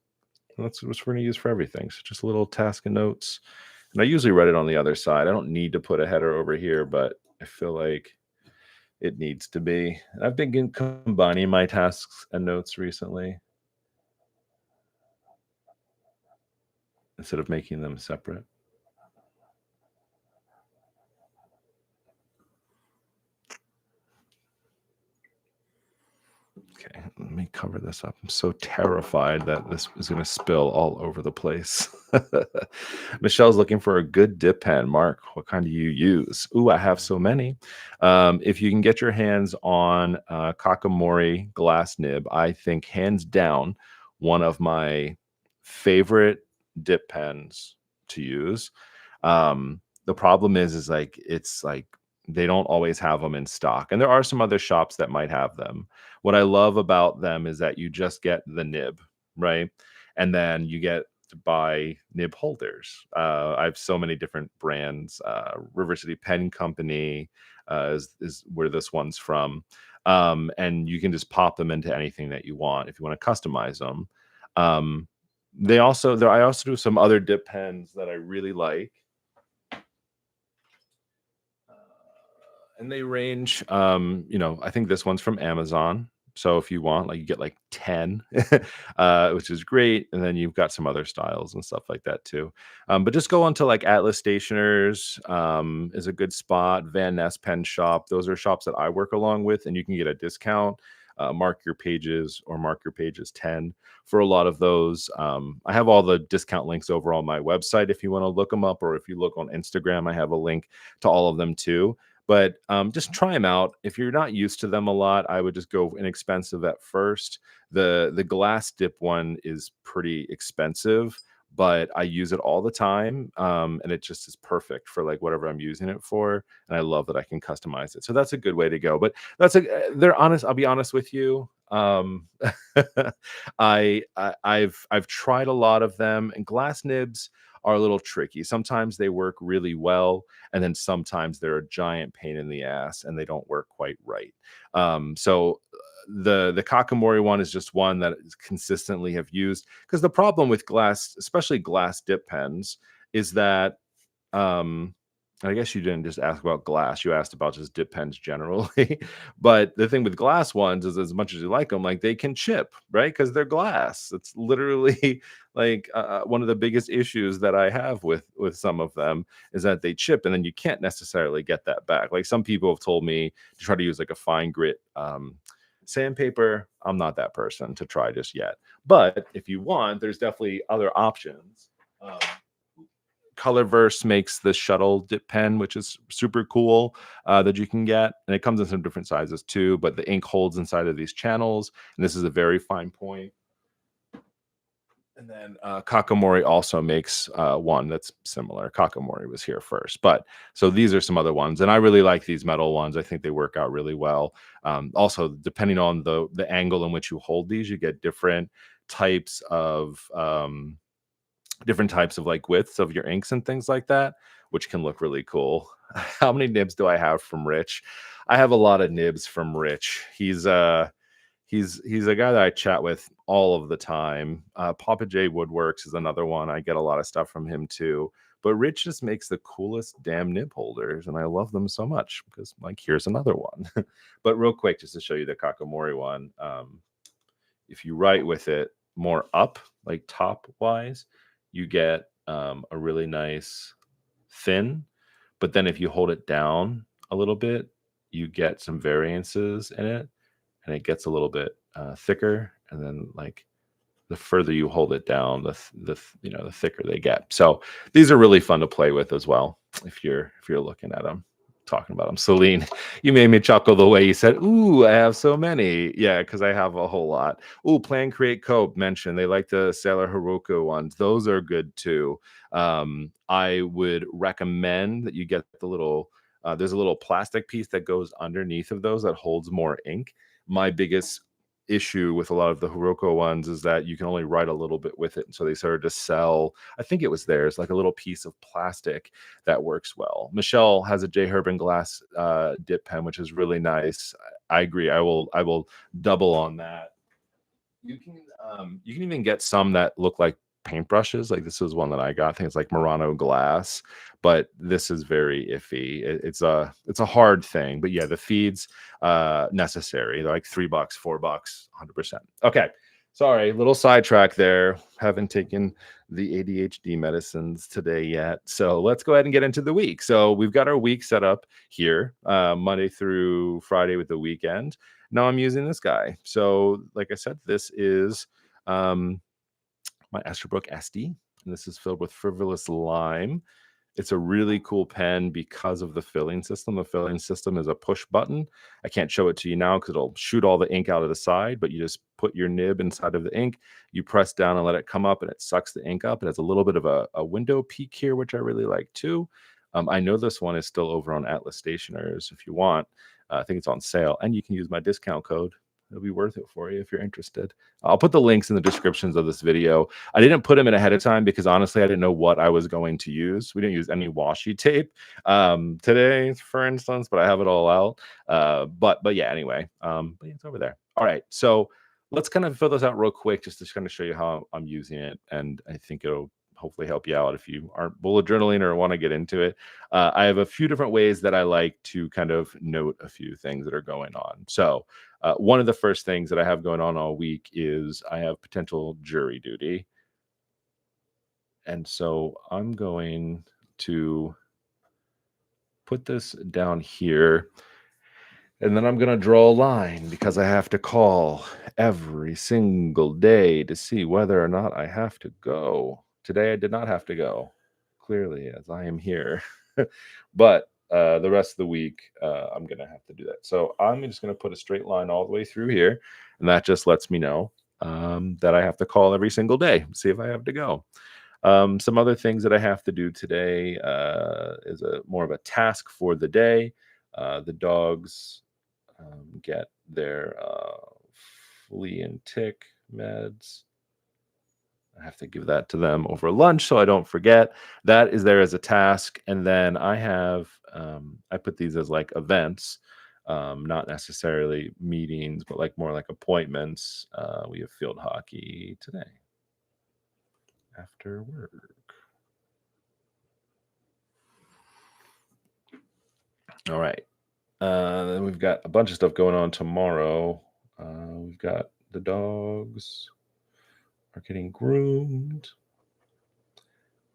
That's what we're going to use for everything. So just a little task and notes. And I usually write it on the other side. I don't need to put a header over here, but I feel like it needs to be. And I've been combining my tasks and notes recently instead of making them separate. Okay, let me cover this up. I'm so terrified that this is going to spill all over the place. Michelle's looking for a good dip pen. Mark, what kind do you use? Ooh, I have so many. If you can get your hands on Kakamori glass nib, I think hands down one of my favorite dip pens to use. The problem is like it's like they don't always have them in stock, and there are some other shops that might have them. What I love about them is that you just get the nib, right? And then you get to buy nib holders. I have so many different brands. River City Pen Company is where this one's from. And you can just pop them into anything that you want if you want to customize them. I also do some other dip pens that I really like. And they range, I think this one's from Amazon. So if you want, like, you get like 10, which is great. And then you've got some other styles and stuff like that too. But just go onto like Atlas Stationers is a good spot. Van Ness Pen Shop. Those are shops that I work along with, and you can get a discount. Mark Your Pages or Mark Your Pages 10 for a lot of those. I have all the discount links over on my website if you want to look them up, or if you look on Instagram, I have a link to all of them too. But just try them out. If you're not used to them a lot, I would just go inexpensive at first. The glass dip one is pretty expensive, but I use it all the time, and it just is perfect for like whatever I'm using it for. And I love that I can customize it. So that's a good way to go. But they're honest. I'll be honest with you. I've tried a lot of them, and glass nibs are a little tricky. Sometimes they work really well, and then sometimes they're a giant pain in the ass and they don't work quite right. So the Kakamori one is just one that consistently have used, because the problem with glass, especially glass dip pens, is that um I guess you didn't just ask about glass, you asked about just dip pens generally. But the thing with glass ones is, as much as you like them, like, they can chip, right? Because they're glass. It's literally like one of the biggest issues that I have with some of them is that they chip, and then you can't necessarily get that back. Like, some people have told me to try to use like a fine grit sandpaper. I'm not that person to try just yet. But if you want, there's definitely other options. Um, Colorverse makes the shuttle dip pen, which is super cool, that you can get, and it comes in some different sizes too. But the ink holds inside of these channels, and this is a very fine point. And then Kakamori also makes one that's similar. Kakamori was here first, but so these are some other ones, and I really like these metal ones. I think they work out really well. Also, depending on the angle in which you hold these, you get different types of like widths of your inks and things like that, which can look really cool. How many nibs do I have from Rich? I have a lot of nibs from Rich. He's a guy that I chat with all of the time. Papa J Woodworks is another one. I get a lot of stuff from him too. But Rich just makes the coolest damn nib holders, and I love them so much because, like, here's another one. But real quick, just to show you the Kakamori one, if you write with it more up, like top wise, you get a really nice thin. But then if you hold it down a little bit, you get some variances in it, and it gets a little bit thicker. And then, like, the further you hold it down, the thicker they get. So these are really fun to play with as well if you're looking at them, talking about them. Celine, you made me chuckle the way you said, "Ooh, I have so many." Yeah, because I have a whole lot. Ooh, Plan Create Cope mentioned they like the Sailor Heroku ones. Those are good too. I would recommend that you get the little. There's a little plastic piece that goes underneath of those that holds more ink. My biggest issue with a lot of the Hiroko ones is that you can only write a little bit with it. And so they started to sell, I think it was theirs, like a little piece of plastic that works well. Michelle has a J. Herbin glass dip pen, which is really nice. I agree. I will double on that. You can even get some that look like paintbrushes. Like this is one that I got. I think it's like Murano glass, but this is very iffy. It's a hard thing. But yeah, the feeds necessary. They're like $3, $4, 100%. Okay. Sorry, little sidetrack there. Haven't taken the ADHD medicines today yet. So let's go ahead and get into the week. So we've got our week set up here, Monday through Friday with the weekend. Now I'm using this guy. So like I said, this is my Esterbrook SD, and this is filled with Frivolous Lime. It's a really cool pen because of the filling system. The filling system is a push button. I can't show it to you now because it'll shoot all the ink out of the side, but you just put your nib inside of the ink, you press down and let it come up, and it sucks the ink up. It has a little bit of a window peak here, which I really like too. I know this one is still over on Atlas Stationers if you want. I think it's on sale, and you can use my discount code. It'll be worth it for you if you're interested. I'll put the links in the descriptions of this video. I didn't put them in ahead of time because honestly, I didn't know what I was going to use. We didn't use any washi tape today, for instance, but I have it all out. But yeah, anyway, but yeah, it's over there. All right, so let's kind of fill this out real quick just to kind of show you how I'm using it, and I think it'll hopefully help you out if you aren't bullet journaling or want to get into it. I have a few different ways that I like to kind of note a few things that are going on. So one of the first things that I have going on all week is I have potential jury duty. And so I'm going to put this down here. And then I'm going to draw a line because I have to call every single day to see whether or not I have to go. Today I did not have to go, clearly, as I am here. But the rest of the week, I'm going to have to do that. So I'm just going to put a straight line all the way through here. And that just lets me know that I have to call every single day, see if I have to go. Some other things that I have to do today is more of a task for the day. The dogs get their flea and tick meds. I have to give that to them over lunch so I don't forget. That is there as a task. And then I have, I put these as like events, not necessarily meetings, but like more like appointments. We have field hockey today after work. All right. Then we've got a bunch of stuff going on tomorrow. We've got the dogs are getting groomed.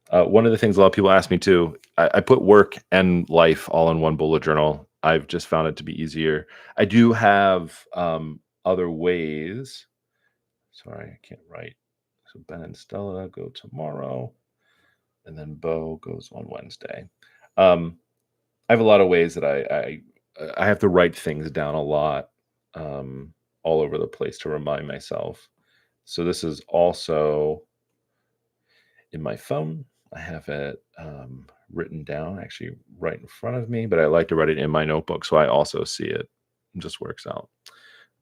One of the things a lot of people ask me too, I put work and life all in one bullet journal. I've just found it to be easier. I do have other ways. Sorry, I can't write. So Ben and Stella go tomorrow, and then Bo goes on Wednesday. I have a lot of ways that I have to write things down a lot, all over the place to remind myself. So this is also in my phone. I have it written down actually right in front of me, but I like to write it in my notebook so I also see it. It just works out.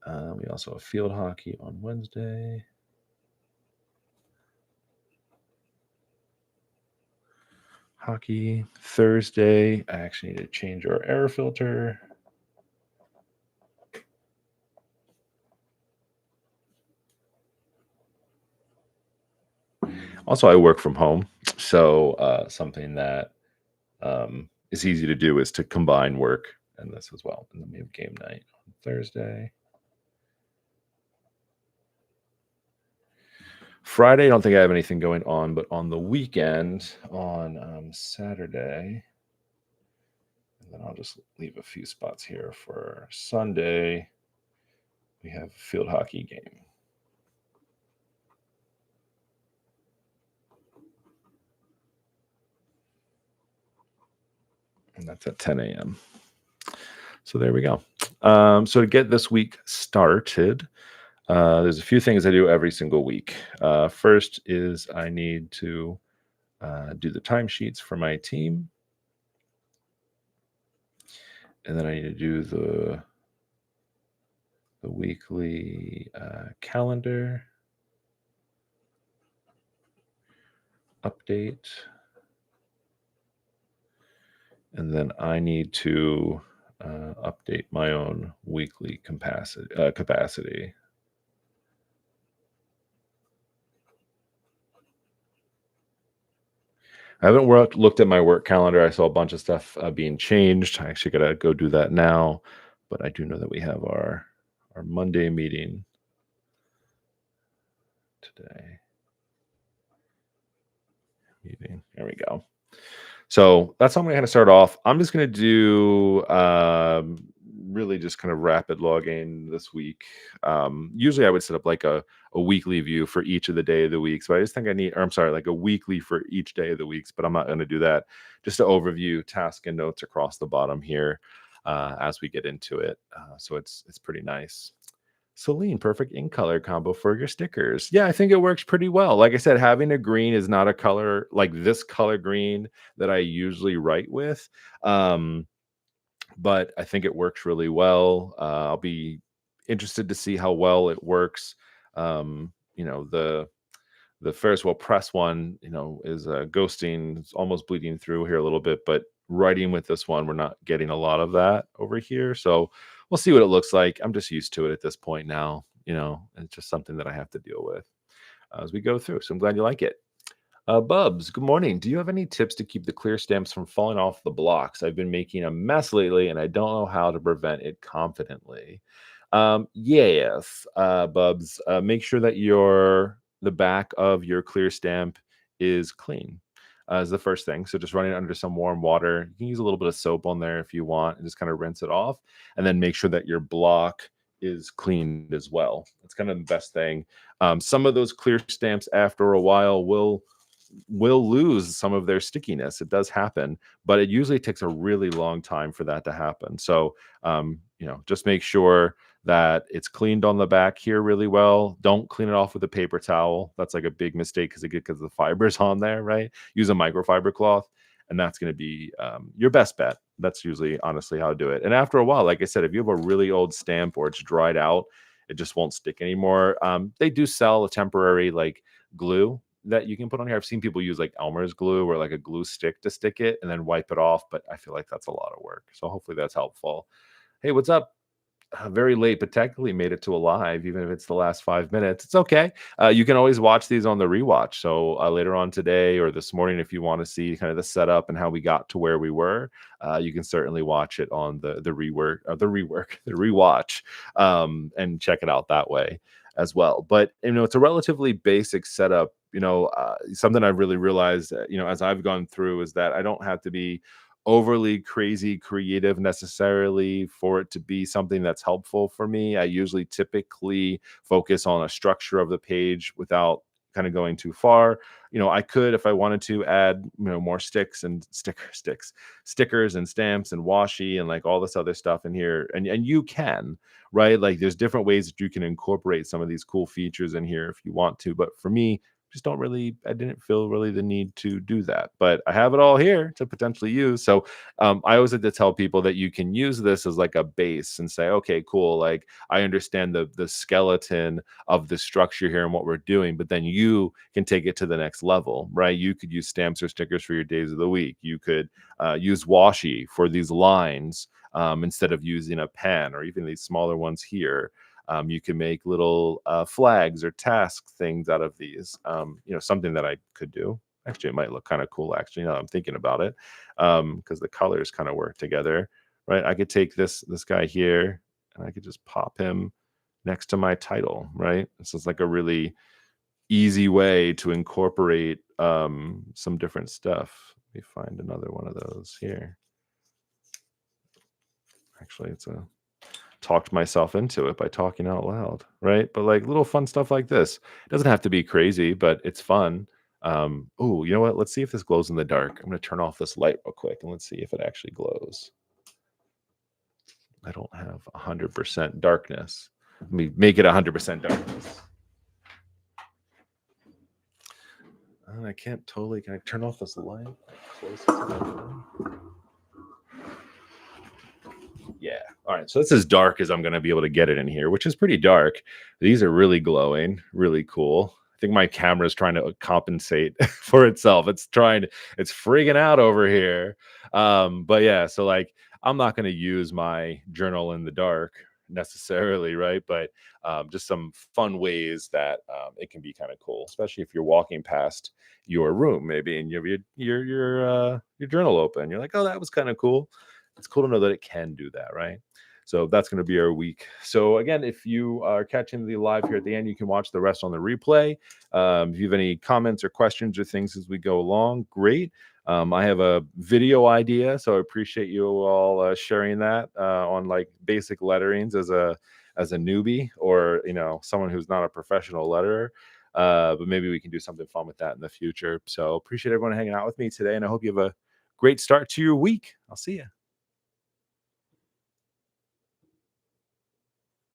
We also have field hockey on Wednesday. Hockey Thursday. I actually need to change our air filter. Also, I work from home, so something that is easy to do is to combine work and this as well. And then we have game night on Thursday. Friday, I don't think I have anything going on, but on the weekend, on Saturday, and then I'll just leave a few spots here for Sunday, we have a field hockey game. And that's at 10 a.m. So there we go. So to get this week started, there's a few things I do every single week. First is I need to do the timesheets for my team. And then I need to do the the weekly calendar update. And then I need to update my own weekly capacity. I haven't looked at my work calendar. I saw a bunch of stuff being changed. I actually got to go do that now. But I do know that we have our Monday meeting today. There we go. So that's how I'm going to start off. I'm just going to do really just kind of rapid logging this week. Usually I would set up like a weekly view for each of the day of the weeks, but I just think I need, or I'm sorry, like a weekly for each day of the weeks, but I'm not going to do that. Just to overview task and notes across the bottom here as we get into it. So it's pretty nice. Celine, perfect ink color combo for your stickers. Yeah, I think it works pretty well. Like I said, having a green is not a color like this color green that I usually write with. Um, but I think it works really well. I'll be interested to see how well it works. The Ferris wheel press one, is ghosting. It's almost bleeding through here a little bit, but writing with this one, we're not getting a lot of that over here. So we'll see what it looks like. I'm just used to it at this point now. It's just something that I have to deal with as we go through. So I'm glad you like it. Bubs, good morning. Do you have any tips to keep the clear stamps from falling off the blocks? I've been making a mess lately and I don't know how to prevent it confidently. Yes, Bubs, make sure that the back of your clear stamp is clean. Is the first thing. So just running it under some warm water. You can use a little bit of soap on there if you want and just kind of rinse it off. And then make sure that your block is cleaned as well. That's kind of the best thing. Some of those clear stamps after a while will lose some of their stickiness. It does happen, but it usually takes a really long time for that to happen. So, just make sure that it's cleaned on the back here really well. Don't clean it off with a paper towel. That's like a big mistake because the fibers on there, right? Use a microfiber cloth, and that's going to be your best bet. That's usually honestly how to do it. And after a while, like I said, if you have a really old stamp or it's dried out, it just won't stick anymore. They do sell a temporary like glue that you can put on here. I've seen people use like Elmer's glue or like a glue stick to stick it and then wipe it off, but I feel like that's a lot of work. So hopefully that's helpful. Hey, what's up? Very late, but technically made it to a live, even if it's the last 5 minutes. It's okay. You can always watch these on the rewatch. So later on today or this morning, if you want to see kind of the setup and how we got to where we were, you can certainly watch it on the rewatch, and check it out that way as well. But it's a relatively basic setup. Something I've really realized, as I've gone through, is that I don't have to be overly crazy creative necessarily for it to be something that's helpful for me. I usually typically focus on a structure of the page without kind of going too far. I could, if I wanted to, add more stickers and stamps and washi and like all this other stuff in here, and you can, right? Like there's different ways that you can incorporate some of these cool features in here if you want to, but for me, I didn't feel really the need to do that, but I have it all here to potentially use. So I always like to tell people that you can use this as like a base and say, okay, cool. Like I understand the skeleton of the structure here and what we're doing, but then you can take it to the next level, right? You could use stamps or stickers for your days of the week. You could use washi for these lines instead of using a pen or even these smaller ones here. You can make little flags or task things out of these. Something that I could do. Actually, it might look kind of cool. Actually, now that I'm thinking about it, because the colors kind of work together, right? I could take this guy here, and I could just pop him next to my title, right? This is like a really easy way to incorporate some different stuff. Let me find another one of those here. Actually, talked myself into it by talking out loud, right? But like little fun stuff like this. It doesn't have to be crazy, but it's fun. Oh, you know what? Let's see if this glows in the dark. I'm gonna turn off this light real quick and let's see if it actually glows. I don't have 100% darkness. Let me make it 100% darkness. I can't totally. Can I turn off this light? Close it to my phone. Yeah. All right. So it's as dark as I'm going to be able to get it in here, which is pretty dark. These are really glowing, really cool. I think my camera is trying to compensate for itself. It's freaking out over here. But yeah, so like I'm not going to use my journal in the dark necessarily, right? But just some fun ways that it can be kind of cool, especially if you're walking past your room, maybe, and you have your journal open. You're like, oh, that was kind of cool. It's cool to know that it can do that, right? So that's going to be our week. So again, if you are catching the live here at the end, you can watch the rest on the replay. If you have any comments or questions or things as we go along, great. I have a video idea, so I appreciate you all sharing that on like basic letterings as a newbie, or someone who's not a professional letterer. But maybe we can do something fun with that in the future. So appreciate everyone hanging out with me today, and I hope you have a great start to your week. I'll see you.